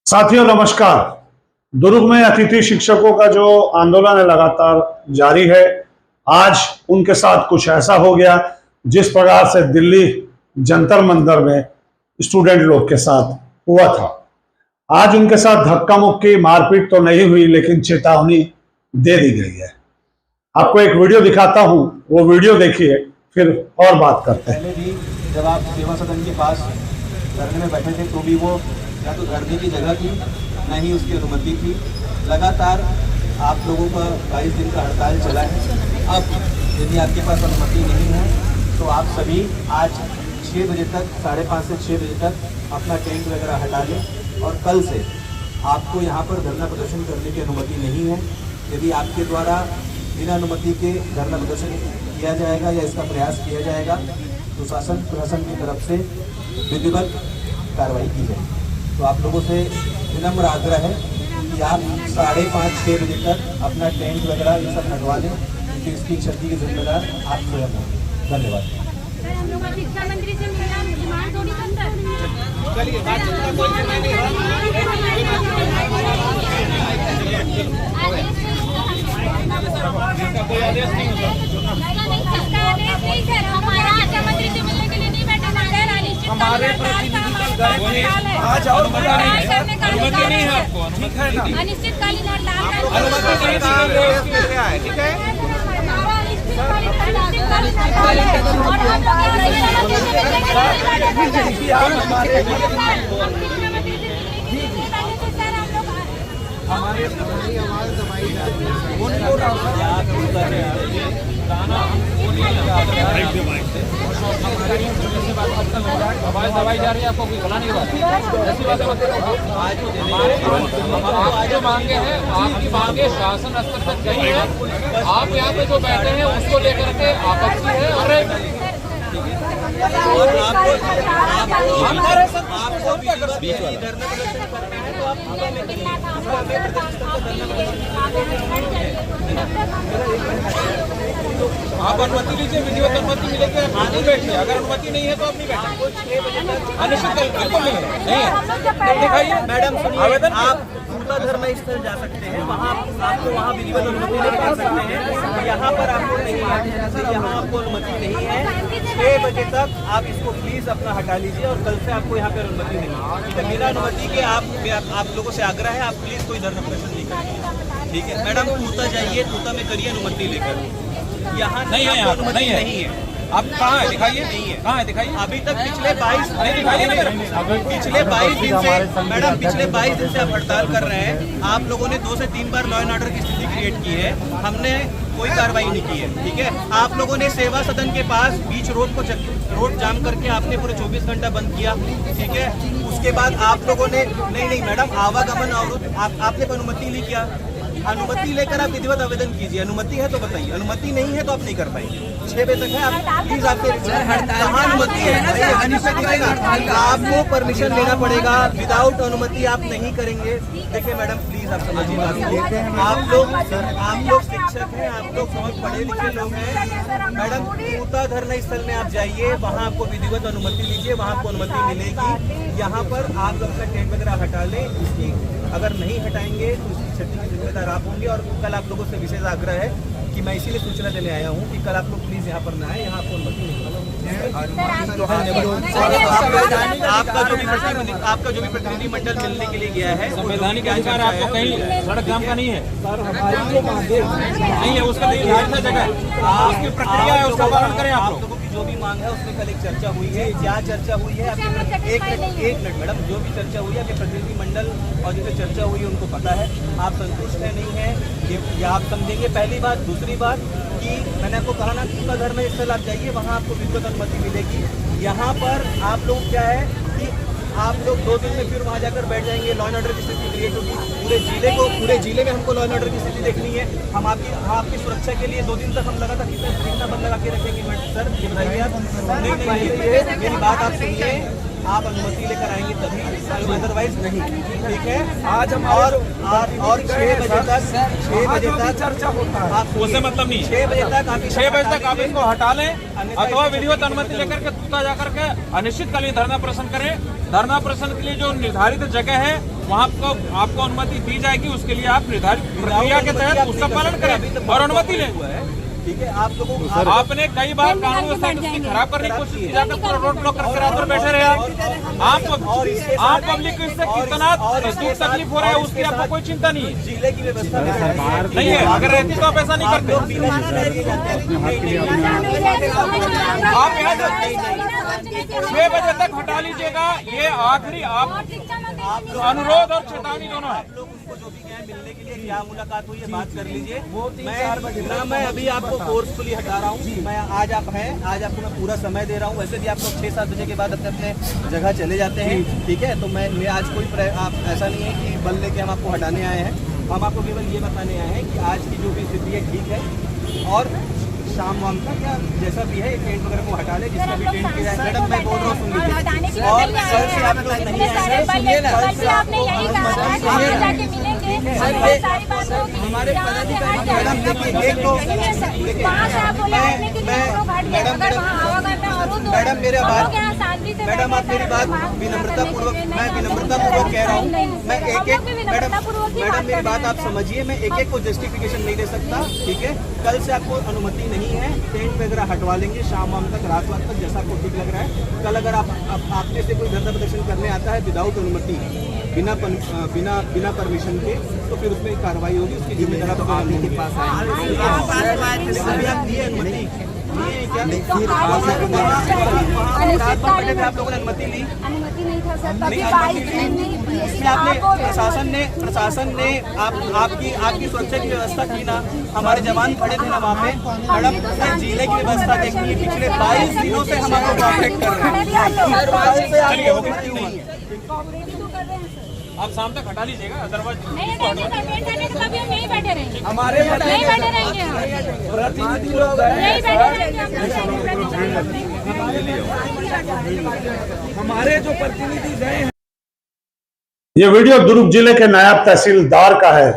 साथियों नमस्कार। दुर्ग में अतिथि शिक्षकों का जो आंदोलन है लगातार जारी है। आज उनके साथ कुछ ऐसा हो गया जिस प्रकार से दिल्ली जंतर मंतर में स्टूडेंट लोग के साथ हुआ था। आज उनके साथ धक्का मुक्की मारपीट तो नहीं हुई, लेकिन चेतावनी दे दी गई है। आपको एक वीडियो दिखाता हूं, वो वीडियो देखिए, फिर और बात करते हैं। पहले भी जब आप सेवा सदन के पास धरने में बैठे थे तो भी वो या तो धरने की जगह थी, न ही उसकी अनुमति थी। लगातार आप लोगों का 22 दिन का हड़ताल चला है। अब यदि आपके पास अनुमति नहीं है तो आप सभी आज 6 बजे तक, 5:30 से 6 बजे तक अपना टेंट वगैरह हटा लें और कल से आपको यहाँ पर धरना प्रदर्शन करने की अनुमति नहीं है। यदि आपके द्वारा बिना अनुमति के धरना प्रदर्शन किया जाएगा या इसका प्रयास किया जाएगा तो शासन प्रशासन की तरफ से विधिवत कार्रवाई की जाएगी। तो आप लोगों से विनम्र आग्रह है कि आप 5:30-6 बजे तक अपना टेंट वगैरह ये सब हटवा लें, क्योंकि इसकी क्षति की जिम्मेदार आप स्वयं हैं। धन्यवाद। शिक्षा मंत्री से मिलना डिमांड थोड़ी करता है। चलिए बातचीत का कोई समय नहीं कोई आदेश नहीं हमारा मंत्री से मिलने के लिए नहीं बैठा हमारे प्रतिनिधि दल गए थे। आज और अनुमति नहीं है आपको, ठीक है ना? अनिश्चितकालीन अनुमति नहीं है, ठीक है? हमारे आवाज दबाई जा रही है, आपको कोई बुलाने की बात ऐसी बातें मत करो। आज जो मांगे हैं आपकी मांगे शासन स्तर तक गई है। आप यहाँ पे जो बैठे हैं उसको लेकर के आपत्ति है और आप अनुमति लीजिए, विधिवत अनुमति मिलेगी आप नहीं बैठिए। अगर अनुमति नहीं है तो आप नहीं बैठे। अनिश्चित बिल्कुल नहीं है। दिखाइए मैडम, आवेदन आप पूर्णतः धरना स्थल जा सकते हैं, वहाँ आपको वहाँ विधिवत अनुमति नहीं कर सकते हैं। यहाँ पर आपको नहीं है, यहाँ आपको अनुमति नहीं है। 6 बजे तक आप इसको प्लीज अपना हटा लीजिए और कल से आपको यहाँ पर अनुमति नहीं है। बिना अनुमति के आप लोगों से आग्रह है, आप प्लीज कोई धरना प्रदर्शन नहीं करिए, ठीक है? मैडम तूता जाइए, तूता में करिए अनुमति लेकर। यहाँ नहीं है, अनुमति नहीं है। आप कहाँ है दिखाइए, नहीं है, कहाँ है दिखाइए। अभी तक पिछले 22 पिछले 22 दिन से मैडम पिछले 22 दिन से आप हड़ताल कर रहे हैं। आप लोगों ने 2 से 3 बार लॉ एंड ऑर्डर की स्थिति क्रिएट की है, हमने कोई कार्रवाई नहीं की है, ठीक है? आप लोगों ने सेवा सदन के पास बीच रोड रोड जाम करके आपने पूरे 24 घंटा बंद किया, ठीक है? उसके बाद आप लोगों ने नहीं मैडम आवागमन अवरुद्ध आपने अनुमति ली क्या? अनुमति लेकर आप विधिवत आवेदन कीजिए। अनुमति है तो बताइए, अनुमति नहीं है तो आप नहीं कर पाएंगे। 6 बजे तक है, आप प्लीज आपसे कहाँ अनुमति है? आपको परमिशन लेना पड़ेगा। विदाउट अनुमति आप नहीं करेंगे। देखिए मैडम प्लीज आप समझिए, आप लोग शिक्षक हैं, आप लोग बहुत पढ़े लिखे लोग हैं। मैडम पूता धरना स्थल में आप जाइए, वहाँ आपको विधिवत अनुमति लीजिए, वहाँ आपको अनुमति मिलेगी। यहाँ पर आप अपना टेंट वगैरह हटा लें। इसकी अगर नहीं हटाएंगे तो उसकी क्षति की जिम्मेदार आप होंगे। और कल आप लोगों से विशेष आग्रह है कि मैं इसीलिए सूचना देने आया हूँ कि कल आप लोग प्लीज यहाँ पर ना आए, यहाँ आपको अनुमति नहीं आपका जो भी प्रतिनिधिमंडल मिलने के लिए गया है, संवैधानिक अधिकार आपको कहीं सड़क जाम का नहीं है, नहीं है, उसका जगह उसकी प्रक्रिया है, उसका पालन करें। आप लोगों की जो भी मांग है उसमें कल एक चर्चा हुई है। क्या चर्चा हुई है? एक मिनट मैडम, जो भी चर्चा हुई है आपके प्रतिनिधिमंडल और जिससे चर्चा हुई है उनको पता है। आप संतुष्ट है नहीं है ये आप समझेंगे, पहली बात। दूसरी बात कि मैंने आपको कहा ना, पूरा धरना स्थल आप जाइए, वहाँ आपको विधिवत अनुमति मिलेगी। यहाँ पर आप लोग क्या है कि आप लोग 2 दिन में फिर वहाँ जाकर बैठ जाएंगे, लॉ एंड ऑर्डर की स्थिति क्रिएट होगी। पूरे जिले में हमको लॉ एंड ऑर्डर की स्थिति देखनी है। हम आपकी सुरक्षा के लिए 2 दिन तक हम लगातार कितना बंद लगा के रखेंगे? सर ये बताइए आप। नहीं मेरी बात आप सुनिए, आप अनुमति लेकर आएंगे तभी, अदरवाइज नहीं, ठीक है? आज हम और 6 बजे तक चर्चा होता है, उससे मतलब नहीं। 6 बजे तक आप इसको हटा लें अथवा विधिवत अनुमति लेकर के तूता जाकर के अनिश्चितकालीन धरना प्रदर्शन करें। धरना प्रदर्शन के लिए जो निर्धारित जगह है वहाँ आपको अनुमति दी जाएगी, उसके लिए आप निर्धारित प्रक्रिया के तहत उसका पालन करें और अनुमति लें। ठीक है, आप लोगों को आपने कई बार कानून व्यवस्था की खराब करने की कोशिश की, जाकर पूरा रोड ब्लॉक करके रात भर बैठे रहे आप पब्लिक को इससे कितना दुख तकलीफ हो रहा है उसकी आपको कोई चिंता नहीं है। जिले की व्यवस्था नहीं है, अगर रहती तो आप ऐसा नहीं करते। आप यहाँ 6 बजे तक हटा लीजिएगा, ये आखिरी आप अनुरोध और चेतावनी दोनों है। लोग उनको जो भी गए मिलने के लिए क्या मुलाकात हुई है बात कर लीजिए। मैं अभी आपको फोर्सफुली हटा रहा हूँ। मैं आज आपको मैं पूरा समय दे रहा हूँ। वैसे भी आप लोग 6-7 बजे के बाद अपने अपने जगह चले जाते हैं, ठीक है। तो मैं आज कोई आप ऐसा नहीं है कि बल लेके हम आपको हटाने आए हैं। हम आपको केवल ये बताने आए हैं कि आज की जो भी स्थिति है ठीक है, और शाम वाम तक या जैसा भी है टेंट वगैरह को हटा ले, जिसका भी टेंट किया है। मैडम मैं बोल रहा हूँ सुन लीजिए, और कल से आप लोग नहीं आए, सुनिए ना, हमारे पदाधिकारी मैडम देखिए, एक तो मैडम मेरे बात, मैडम आप मेरी बात विनम्रता पूर्वक, मैं विनम्रता पूर्वक कह रहा हूँ। मैं एक मैडम मेरी बात आप समझिए, मैं एक को जस्टिफिकेशन नहीं दे सकता, ठीक है। कल से आपको अनुमति नहीं है, टेंट वगैरह हटवा लेंगे शाम वाम तक, रात तक, जैसा आपको ठीक लग रहा है। कल अगर आप में से कोई धरना प्रदर्शन करने आता है विदाउट अनुमति, बिना परमिशन के, तो फिर उसमें कार्रवाई होगी, उसकी जिम्मेदारी तो आप के पास आएगी। अभी आप दिए अनुमति आप लोगों ने अनुमति ली? अनुमति नहीं था सर, तभी प्रशासन ने आपकी सुरक्षा की व्यवस्था की ना, हमारे जवान खड़े थे ना वहाँ पे। मैडम जिले की व्यवस्था देखनी है, पिछले 22 दिनों से हम आपको कॉन्टेक्ट कर रहे हैं। आप शाम तक हटा लीजिएगा, अदरवाइज नहीं कभी हम नहीं बैठे रहेंगे, हमारे नहीं बैठे रहेंगे, प्रतिनिधि लोग नहीं बैठे रहेंगे हमारे जो प्रतिनिधि गए। ये वीडियो दुर्ग जिले के नायब तहसीलदार का है,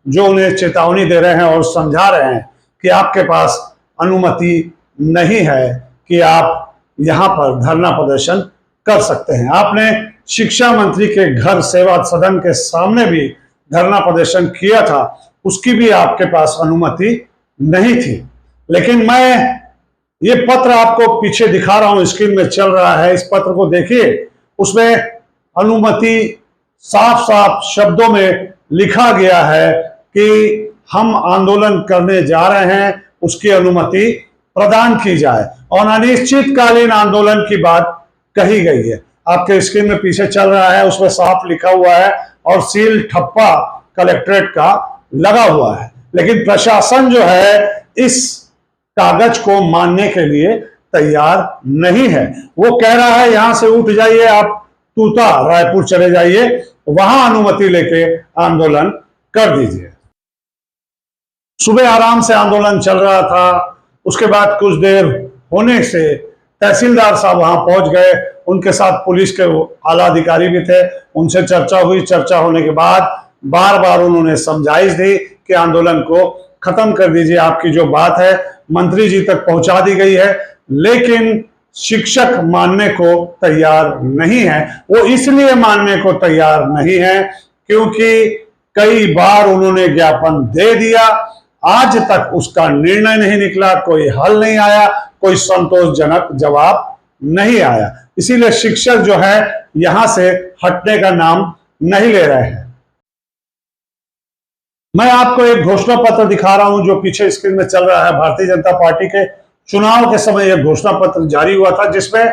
जो उन्हें चेतावनी दे रहे हैं और समझा रहे हैं कि आपके पास अनुमति नहीं है कि आप यहाँ पर धरना प्रदर्शन कर सकते हैं। आपने शिक्षा मंत्री के घर सेवा सदन के सामने भी धरना प्रदर्शन किया था, उसकी भी आपके पास अनुमति नहीं थी। लेकिन मैं ये पत्र आपको पीछे दिखा रहा हूं, स्क्रीन में चल रहा है, इस पत्र को देखिए। उसमें अनुमति साफ साफ शब्दों में लिखा गया है कि हम आंदोलन करने जा रहे हैं, उसकी अनुमति प्रदान की जाए, और अनिश्चितकालीन आंदोलन की बात कही गई है। आपके स्क्रीन में पीछे चल रहा है, उसमें साफ लिखा हुआ है और सील ठप्पा कलेक्ट्रेट का लगा हुआ है। लेकिन प्रशासन जो है इस कागज को मानने के लिए तैयार नहीं है। वो कह रहा है यहां से उठ जाइए, आप तूता रायपुर चले जाइए, वहां अनुमति लेके आंदोलन कर दीजिए। सुबह आराम से आंदोलन चल रहा था, उसके बाद कुछ देर होने से तहसीलदार साहब वहां पहुंच गए, उनके साथ पुलिस के आला अधिकारी भी थे, उनसे चर्चा हुई। चर्चा होने के बाद बार बार उन्होंने समझाइश दी कि आंदोलन को खत्म कर दीजिए, आपकी जो बात है मंत्री जी तक पहुंचा दी गई है। लेकिन शिक्षक मानने को तैयार नहीं है। वो इसलिए मानने को तैयार नहीं है क्योंकि कई बार उन्होंने ज्ञापन दे दिया, आज तक उसका निर्णय नहीं निकला, कोई हल नहीं आया, कोई संतोषजनक जवाब नहीं आया। इसीलिए शिक्षक जो है यहां से हटने का नाम नहीं ले रहे हैं। मैं आपको एक घोषणा पत्र दिखा रहा हूं जो पीछे स्क्रीन में चल रहा है। भारतीय जनता पार्टी के चुनाव के समय यह घोषणा पत्र जारी हुआ था, जिसमें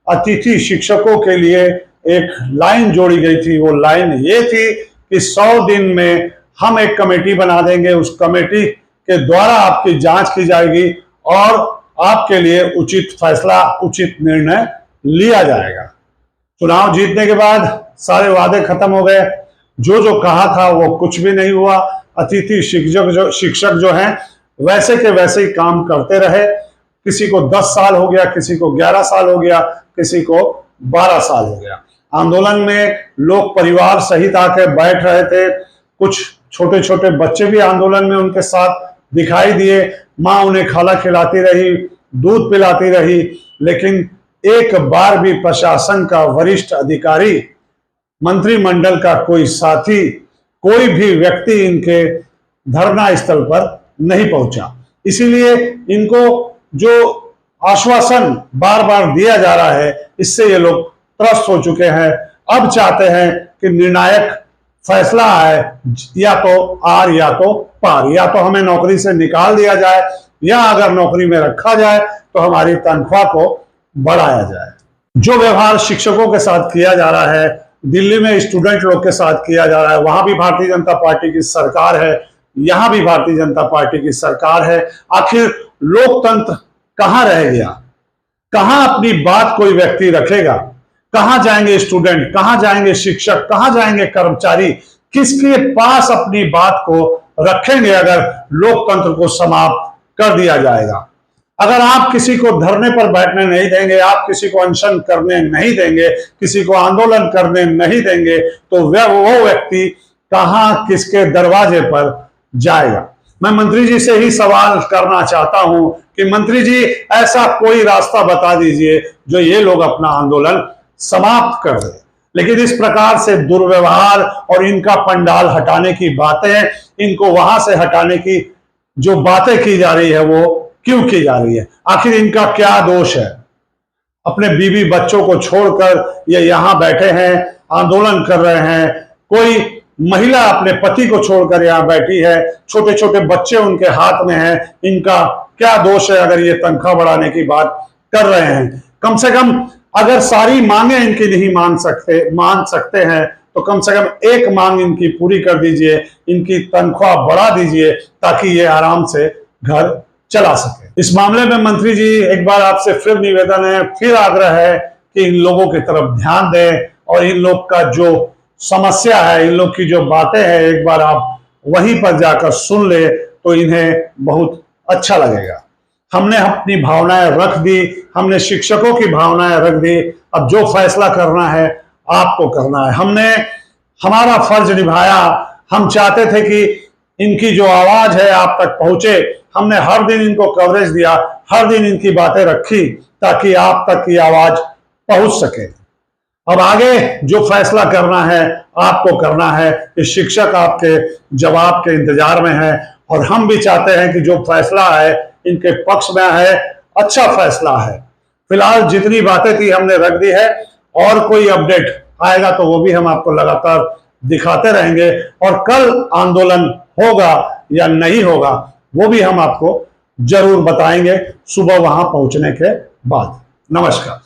अतिथि शिक्षकों के लिए एक लाइन जोड़ी गई थी। वो लाइन ये थी कि 100 दिन में हम एक कमेटी बना देंगे, उस कमेटी के द्वारा आपकी जांच की जाएगी और आपके लिए उचित फैसला, उचित निर्णय लिया जाएगा। चुनाव जीतने के बाद सारे वादे खत्म हो गए, जो कहा था वो कुछ भी नहीं हुआ। अतिथि शिक्षक जो हैं वैसे के वैसे ही काम करते रहे। किसी को 10 साल हो गया, किसी को 11 साल हो गया, किसी को 12 साल हो गया। आंदोलन में लोग परिवार सहित आकर बैठ रहे थे, कुछ छोटे छोटे बच्चे भी आंदोलन में उनके साथ दिखाई दिए। माँ उन्हें खाना खिलाती रही, दूध पिलाती रही, लेकिन एक बार भी प्रशासन का वरिष्ठ अधिकारी मंत्रिमंडल का कोई साथी, कोई भी व्यक्ति इनके धरना स्थल पर नहीं पहुंचा। इसीलिए इनको जो आश्वासन बार बार दिया जा रहा है, इससे ये लोग त्रस्त हो चुके हैं। अब चाहते हैं कि निर्णायक फैसला आए, या तो आर या तो पार, या तो हमें नौकरी से निकाल दिया जाए, या अगर नौकरी में रखा जाए तो हमारी तनख्वाह को बढ़ाया जाए। जो व्यवहार शिक्षकों के साथ किया जा रहा है, दिल्ली में स्टूडेंट लोग के साथ किया जा रहा है, वहां भी भारतीय जनता पार्टी की सरकार है, यहां भी भारतीय जनता पार्टी की सरकार है। आखिर लोकतंत्र कहां रह गया? कहां अपनी बात कोई व्यक्ति रखेगा? कहां जाएंगे स्टूडेंट, कहां जाएंगे शिक्षक, कहां जाएंगे कर्मचारी? किसके पास अपनी बात को रखेंगे अगर लोकतंत्र को समाप्त कर दिया जाएगा? अगर आप किसी को धरने पर बैठने नहीं देंगे, आप किसी को अनशन करने नहीं देंगे, किसी को आंदोलन करने नहीं देंगे, तो वो व्यक्ति कहां किसके दरवाजे पर जाएगा? मैं मंत्री जी से ही सवाल करना चाहता हूं कि मंत्री जी, ऐसा कोई रास्ता बता दीजिए जो ये लोग अपना आंदोलन समाप्त कर दे। लेकिन इस प्रकार से दुर्व्यवहार और इनका पंडाल हटाने की बातें, इनको वहां से हटाने की जो बातें की जा रही है, वो क्यों की जा रही है? आखिर इनका क्या दोष है? अपने बीवी बच्चों को छोड़कर ये यहां बैठे हैं, आंदोलन कर रहे हैं। कोई महिला अपने पति को छोड़कर यहां बैठी है, छोटे छोटे बच्चे उनके हाथ में हैं। इनका क्या दोष है अगर ये तनख्वाह बढ़ाने की बात कर रहे हैं? कम से कम अगर सारी मांगे इनकी नहीं मान सकते हैं, तो कम से कम एक मांग इनकी पूरी कर दीजिए, इनकी तनख्वाह बढ़ा दीजिए, ताकि ये आराम से घर चला सके। इस मामले में मंत्री जी, एक बार आपसे फिर निवेदन है, फिर आग्रह है कि इन लोगों की तरफ ध्यान दें और इन लोग का जो समस्या है, इन लोग की जो बातें हैं, एक बार आप वहीं पर जाकर सुन ले तो इन्हें बहुत अच्छा लगेगा। हमने अपनी भावनाएं रख दी, हमने शिक्षकों की भावनाएं रख दी। अब जो फैसला करना है आपको करना है। हमने हमारा फर्ज निभाया। हम चाहते थे कि इनकी जो आवाज है आप तक पहुंचे। हमने हर दिन इनको कवरेज दिया, हर दिन इनकी बातें रखी, ताकि आप तक की आवाज पहुंच सके। अब आगे जो फैसला करना है आपको करना है। कि शिक्षक आपके जवाब के इंतजार में है, और हम भी चाहते हैं कि जो फैसला है इनके पक्ष में है, अच्छा फैसला है। फिलहाल जितनी बातें थी हमने रख दी है, और कोई अपडेट आएगा तो वो भी हम आपको लगातार दिखाते रहेंगे। और कल आंदोलन होगा या नहीं होगा वो भी हम आपको जरूर बताएंगे, सुबह वहां पहुंचने के बाद। नमस्कार।